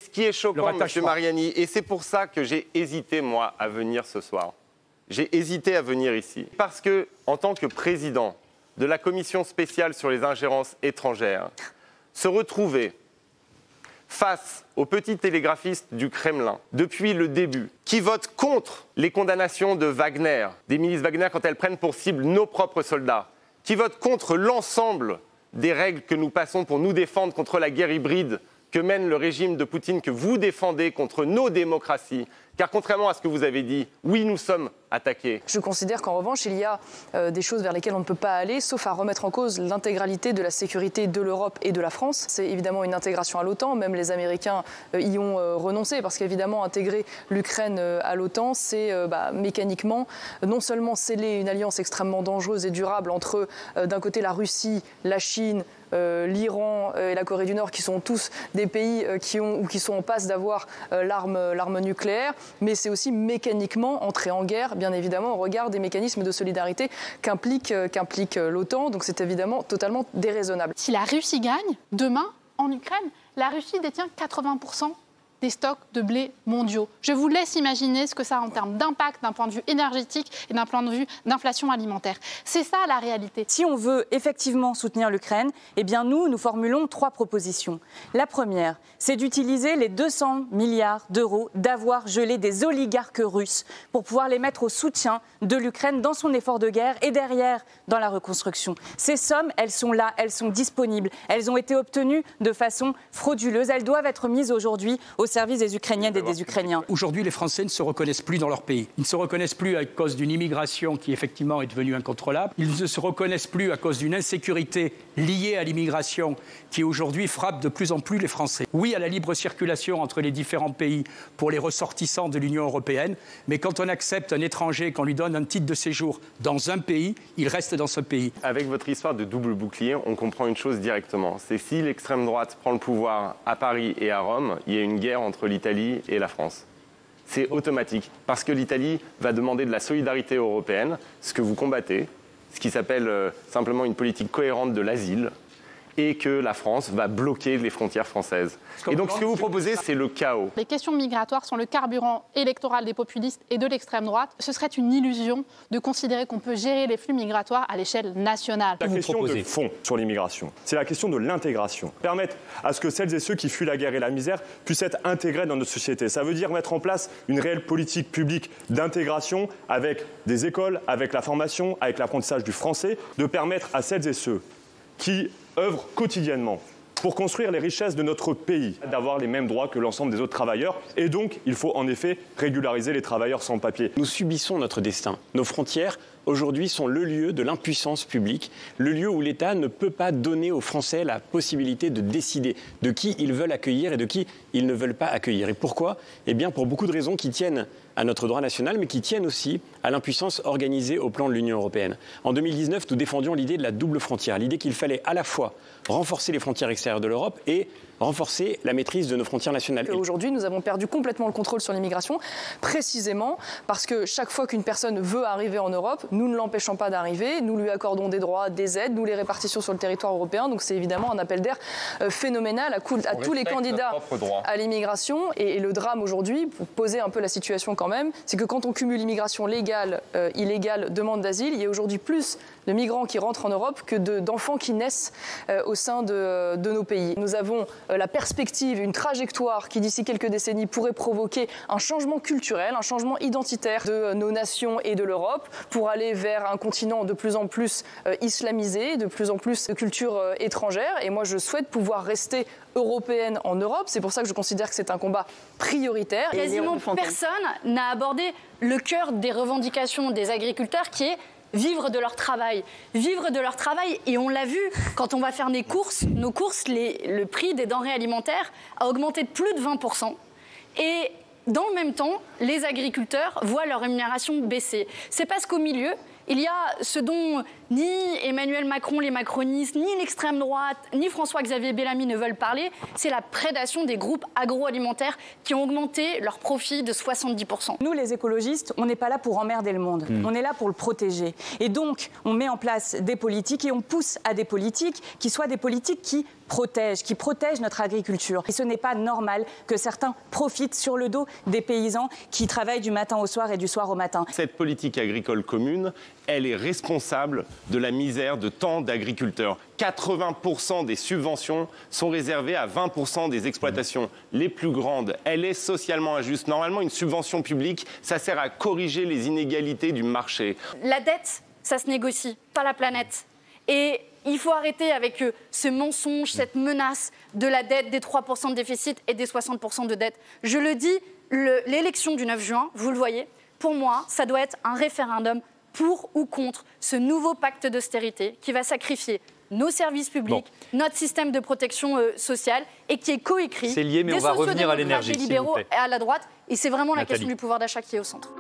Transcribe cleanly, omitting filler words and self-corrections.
Ce qui est choquant, M. Mariani, et c'est pour ça que j'ai hésité, moi, à venir ce soir. J'ai hésité à venir ici. Parce que, en tant que président de la commission spéciale sur les ingérences étrangères, se retrouver face aux petits télégraphistes du Kremlin, depuis le début, qui votent contre les condamnations de Wagner, des milices Wagner quand elles prennent pour cible nos propres soldats, qui votent contre l'ensemble des règles que nous passons pour nous défendre contre la guerre hybride que mène le régime de Poutine, que vous défendez contre nos démocraties. Car contrairement à ce que vous avez dit, oui, nous sommes attaqués. Je considère qu'en revanche, il y a des choses vers lesquelles on ne peut pas aller, sauf à remettre en cause l'intégralité de la sécurité de l'Europe et de la France. C'est évidemment une intégration à l'OTAN. Même les Américains y ont renoncé, parce qu'évidemment, intégrer l'Ukraine à l'OTAN, c'est mécaniquement non seulement sceller une alliance extrêmement dangereuse et durable entre, d'un côté, la Russie, la Chine, l'Iran et la Corée du Nord, qui sont tous des pays qui sont en passe d'avoir l'arme nucléaire, mais c'est aussi mécaniquement entrer en guerre, bien évidemment, au regard des mécanismes de solidarité qu'implique l'OTAN. Donc c'est évidemment totalement déraisonnable. Si la Russie gagne, demain, en Ukraine, la Russie détient 80% des stocks de blé mondiaux. Je vous laisse imaginer ce que ça a en termes d'impact d'un point de vue énergétique et d'un point de vue d'inflation alimentaire. C'est ça la réalité. Si on veut effectivement soutenir l'Ukraine, eh bien nous formulons 3 propositions. La première, c'est d'utiliser les 200 milliards d'euros d'avoirs gelés des oligarques russes pour pouvoir les mettre au soutien de l'Ukraine dans son effort de guerre et derrière dans la reconstruction. Ces sommes, elles sont là, elles sont disponibles, elles ont été obtenues de façon frauduleuse, elles doivent être mises aujourd'hui au service des Ukrainiennes et des Ukrainiens. Aujourd'hui, les Français ne se reconnaissent plus dans leur pays. Ils ne se reconnaissent plus à cause d'une immigration qui, effectivement, est devenue incontrôlable. Ils ne se reconnaissent plus à cause d'une insécurité liée à l'immigration qui, aujourd'hui, frappe de plus en plus les Français. Oui à la libre circulation entre les différents pays pour les ressortissants de l'Union européenne, mais quand on accepte un étranger, qu'on lui donne un titre de séjour dans un pays, il reste dans ce pays. Avec votre histoire de double bouclier, on comprend une chose directement. C'est si l'extrême droite prend le pouvoir à Paris et à Rome, il y a une guerre entre l'Italie et la France. C'est automatique, parce que l'Italie va demander de la solidarité européenne, ce que vous combattez, ce qui s'appelle simplement une politique cohérente de l'asile, et que la France va bloquer les frontières françaises. Et donc ce que vous proposez, c'est le chaos. Les questions migratoires sont le carburant électoral des populistes et de l'extrême droite. Ce serait une illusion de considérer qu'on peut gérer les flux migratoires à l'échelle nationale. La question de fond sur l'immigration, c'est la question de l'intégration. Permettre à ce que celles et ceux qui fuient la guerre et la misère puissent être intégrés dans notre société. Ça veut dire mettre en place une réelle politique publique d'intégration avec des écoles, avec la formation, avec l'apprentissage du français, de permettre à celles et ceux qui œuvrent quotidiennement pour construire les richesses de notre pays, d'avoir les mêmes droits que l'ensemble des autres travailleurs. Et donc, il faut en effet régulariser les travailleurs sans papier. Nous subissons notre destin. Nos frontières, aujourd'hui, sont le lieu de l'impuissance publique, le lieu où l'État ne peut pas donner aux Français la possibilité de décider de qui ils veulent accueillir et de qui ils ne veulent pas accueillir. Et pourquoi ? Eh bien, pour beaucoup de raisons qui tiennent à notre droit national, mais qui tiennent aussi à l'impuissance organisée au plan de l'Union européenne. En 2019, nous défendions l'idée de la double frontière, l'idée qu'il fallait à la fois renforcer les frontières extérieures de l'Europe et renforcer la maîtrise de nos frontières nationales. Aujourd'hui, nous avons perdu complètement le contrôle sur l'immigration, précisément parce que chaque fois qu'une personne veut arriver en Europe, nous ne l'empêchons pas d'arriver, nous lui accordons des droits, des aides, nous les répartissons sur le territoire européen. Donc c'est évidemment un appel d'air phénoménal à tous les candidats à l'immigration. Et le drame aujourd'hui, pour poser un peu la situation quand même, c'est que quand on cumule immigration légale, illégale, demande d'asile, il y a aujourd'hui plus de migrants qui rentrent en Europe que d'enfants qui naissent au sein de nos pays. Nous avons la perspective, une trajectoire qui d'ici quelques décennies pourrait provoquer un changement culturel, un changement identitaire de nos nations et de l'Europe pour aller vers un continent de plus en plus islamisé, de plus en plus de culture étrangère. Et moi, je souhaite pouvoir rester européenne en Europe. C'est pour ça que je considère que c'est un combat prioritaire. Quasiment personne n'a abordé le cœur des revendications des agriculteurs qui est vivre de leur travail. Vivre de leur travail, et on l'a vu, quand on va faire nos courses, le prix des denrées alimentaires a augmenté de plus de 20%. Et dans le même temps, les agriculteurs voient leur rémunération baisser. C'est parce qu'au milieu, il y a ce dont ni Emmanuel Macron, les macronistes, ni l'extrême droite, ni François-Xavier Bellamy ne veulent parler, c'est la prédation des groupes agroalimentaires qui ont augmenté leurs profits de 70%. Nous, les écologistes, on n'est pas là pour emmerder le monde. On est là pour le protéger. Et donc, on met en place des politiques et on pousse à des politiques qui soient des politiques qui protègent notre agriculture. Et ce n'est pas normal que certains profitent sur le dos des paysans qui travaillent du matin au soir et du soir au matin. Cette politique agricole commune, elle est responsable de la misère de tant d'agriculteurs. 80% des subventions sont réservées à 20% des exploitations les plus grandes. Elle est socialement injuste. Normalement, une subvention publique, ça sert à corriger les inégalités du marché. La dette, ça se négocie, pas la planète. Et il faut arrêter avec ce mensonge, cette menace de la dette, des 3% de déficit et des 60% de dette. Je le dis, l'élection du 9 juin, vous le voyez, pour moi, ça doit être un référendum pour ou contre ce nouveau pacte d'austérité qui va sacrifier nos services publics, notre système de protection sociale et qui est coécrit c'est lié, mais on va revenir à l'énergie, des libéraux à la droite. Et c'est vraiment la question du pouvoir d'achat qui est au centre.